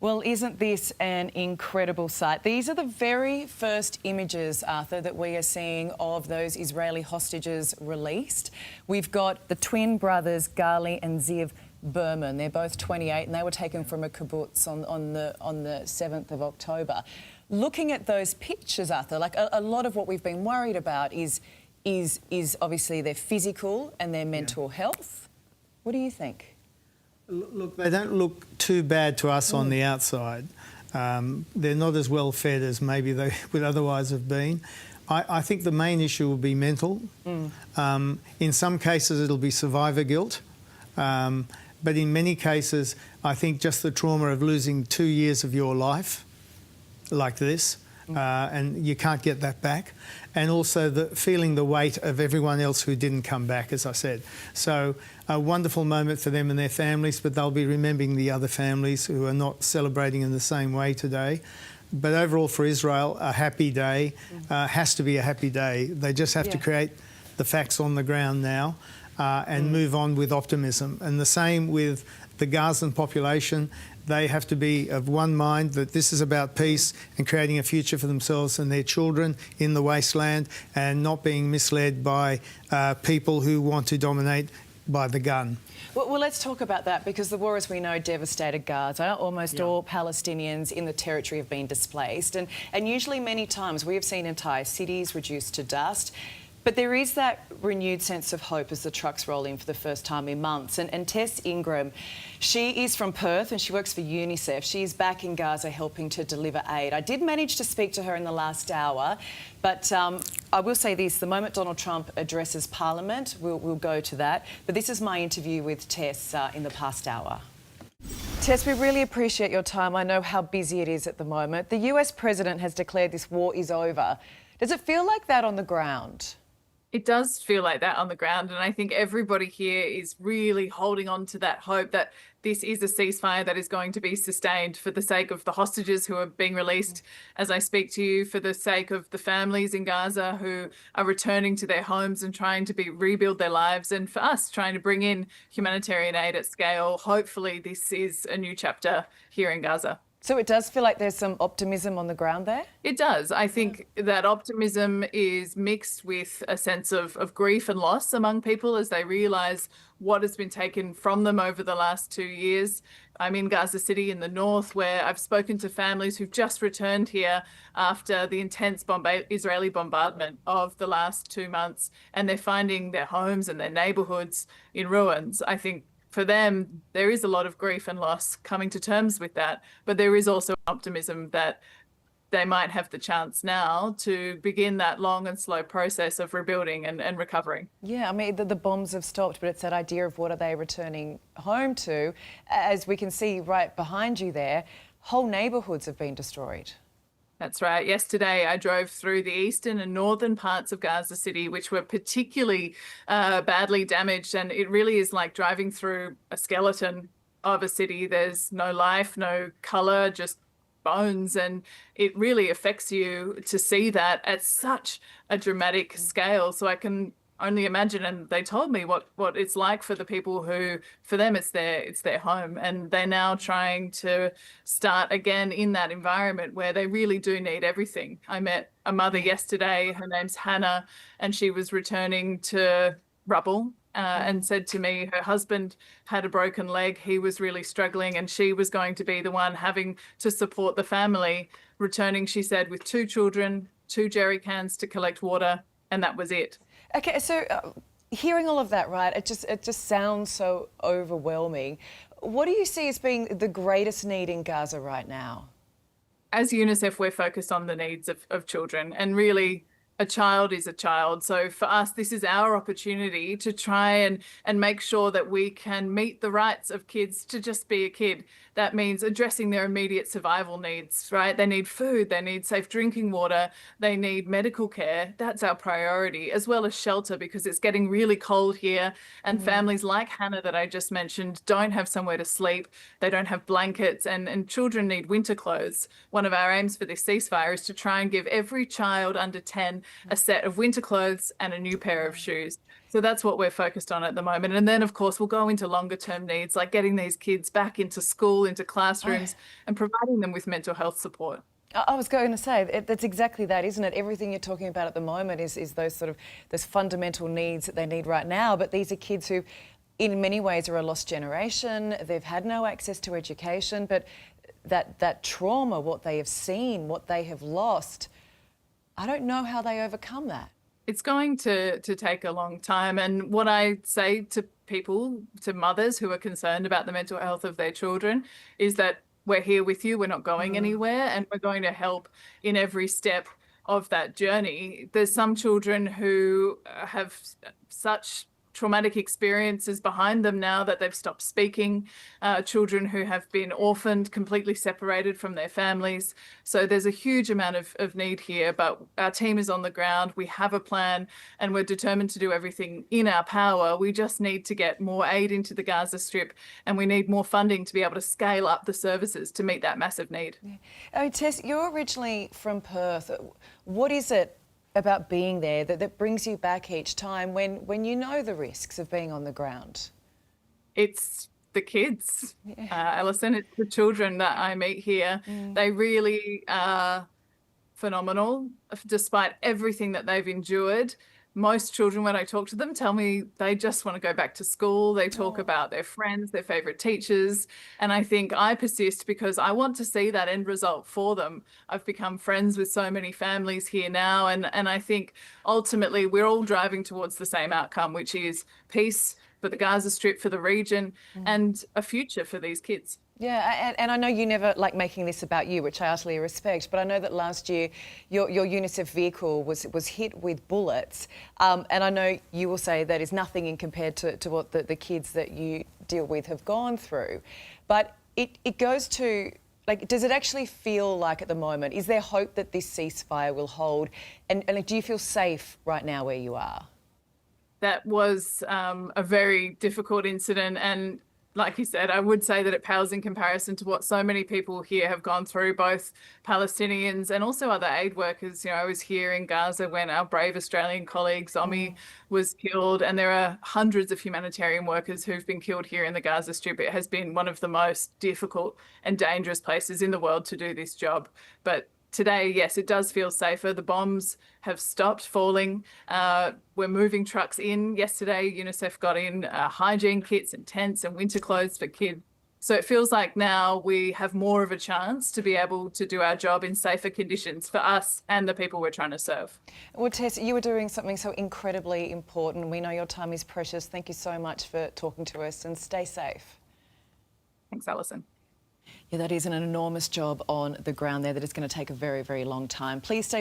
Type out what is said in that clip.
Well, isn't this an incredible sight? These are the very first images, Arthur, that we are seeing of those Israeli hostages released. We've got the twin brothers, Gali and Ziv Berman. They're both 28 and they were taken from a kibbutz on the 7th of October. Looking at those pictures, Arthur, like a lot of what we've been worried about is obviously their physical and their mental health. What do you think? Look, they don't look too bad to us on the outside. They're not as well fed as maybe they would otherwise have been. I think the main issue will be mental. In some cases, it'll be survivor guilt. But in many cases, I think just the trauma of losing 2 years of your life like this, and you can't get that back. And also feeling the weight of everyone else who didn't come back, as I said. So a wonderful moment for them and their families, but they'll be remembering the other families who are not celebrating in the same way today. But overall for Israel, a happy day has to be a happy day. They just have to create the facts on the ground now and move on with optimism. And the same with the Gazan population. They have to be of one mind that this is about peace and creating a future for themselves and their children in the wasteland, and not being misled by people who want to dominate by the gun. Well, let's talk about that, because the war, as we know, devastated Gaza. Almost all Palestinians in the territory have been displaced. And usually many times we have seen entire cities reduced to dust. But there is that renewed sense of hope as the trucks roll in for the first time in months. And Tess Ingram, she is from Perth and she works for UNICEF. She's back in Gaza helping to deliver aid. I did manage to speak to her in the last hour, but I will say this, the moment Donald Trump addresses Parliament, we'll go to that. But this is my interview with Tess in the past hour. Tess, we really appreciate your time. I know how busy it is at the moment. The US president has declared this war is over. Does it feel like that on the ground? It does feel like that on the ground, and I think everybody here is really holding on to that hope that this is a ceasefire that is going to be sustained for the sake of the hostages who are being released as I speak to you, for the sake of the families in Gaza who are returning to their homes and trying to rebuild their lives, and for us trying to bring in humanitarian aid at scale. Hopefully this is a new chapter here in Gaza. So it does feel like there's some optimism on the ground there? It does. I think that optimism is mixed with a sense of grief and loss among people as they realise what has been taken from them over the last 2 years. I'm in Gaza City in the north, where I've spoken to families who've just returned here after the intense Israeli bombardment of the last 2 months, and they're finding their homes and their neighbourhoods in ruins. I think for them, there is a lot of grief and loss coming to terms with that, but there is also optimism that they might have the chance now to begin that long and slow process of rebuilding and recovering. Yeah, I mean, the bombs have stopped, but it's that idea of what are they returning home to. As we can see right behind you there, whole neighbourhoods have been destroyed. That's right. Yesterday, I drove through the eastern and northern parts of Gaza City, which were particularly badly damaged. And it really is like driving through a skeleton of a city. There's no life, no colour, just bones. And it really affects you to see that at such a dramatic scale. So I can only imagine, and they told me what it's like for the people who, for them, it's their home, and they're now trying to start again in that environment where they really do need everything. I met a mother yesterday, her name's Hannah, and she was returning to rubble and said to me her husband had a broken leg, he was really struggling, and she was going to be the one having to support the family, returning, she said, with 2 children, 2 jerry cans to collect water, and that was it. Okay, so hearing all of that, right, it just sounds so overwhelming. What do you see as being the greatest need in Gaza right now? As UNICEF, we're focused on the needs of children, and really a child is a child. So for us, this is our opportunity to try and make sure that we can meet the rights of kids to just be a kid. That means addressing their immediate survival needs, right? They need food, they need safe drinking water, they need medical care. That's our priority, as well as shelter, because it's getting really cold here. And families like Hannah that I just mentioned don't have somewhere to sleep. They don't have blankets, and children need winter clothes. One of our aims for this ceasefire is to try and give every child under 10 a set of winter clothes and a new pair of shoes. So that's what we're focused on at the moment. And then, of course, we'll go into longer term needs, like getting these kids back into school, into classrooms, and providing them with mental health support. I was going to say, that's exactly that, isn't it? Everything you're talking about at the moment is those fundamental needs that they need right now. But these are kids who, in many ways, are a lost generation. They've had no access to education, but that trauma, what they have seen, what they have lost, I don't know how they overcome that. It's going to take a long time. And what I say to people, to mothers who are concerned about the mental health of their children, is that we're here with you, we're not going anywhere, and we're going to help in every step of that journey. There's some children who have such traumatic experiences behind them now that they've stopped speaking, children who have been orphaned, completely separated from their families. So there's a huge amount of need here, but our team is on the ground. We have a plan and we're determined to do everything in our power. We just need to get more aid into the Gaza Strip, and we need more funding to be able to scale up the services to meet that massive need. Yeah. I mean, Tess, you're originally from Perth. What is it about being there that brings you back each time when you know the risks of being on the ground? It's the kids, Alison. It's the children that I meet here. They really are phenomenal, despite everything that they've endured. Most children, when I talk to them, tell me they just want to go back to school. They talk about their friends, their favourite teachers. And I think I persist because I want to see that end result for them. I've become friends with so many families here now. And I think ultimately we're all driving towards the same outcome, which is peace for the Gaza Strip, for the region, and a future for these kids. Yeah, and I know you never like making this about you, which I utterly respect, but I know that last year your UNICEF vehicle was hit with bullets, and I know you will say that is nothing in compared to what the kids that you deal with have gone through. But it goes to, like, does it actually feel like at the moment, is there hope that this ceasefire will hold? And do you feel safe right now where you are? That was a very difficult incident, and like you said, I would say that it pales in comparison to what so many people here have gone through, both Palestinians and also other aid workers. You know, I was here in Gaza when our brave Australian colleague Zomi was killed, and there are hundreds of humanitarian workers who've been killed here in the Gaza Strip. It has been one of the most difficult and dangerous places in the world to do this job. But today, yes, it does feel safer. The bombs have stopped falling. We're moving trucks in. Yesterday, UNICEF got in hygiene kits and tents and winter clothes for kids. So it feels like now we have more of a chance to be able to do our job in safer conditions for us and the people we're trying to serve. Well, Tess, you were doing something so incredibly important. We know your time is precious. Thank you so much for talking to us, and stay safe. Thanks, Alison. Yeah, that is an enormous job on the ground there that is going to take a very, very long time. Please stay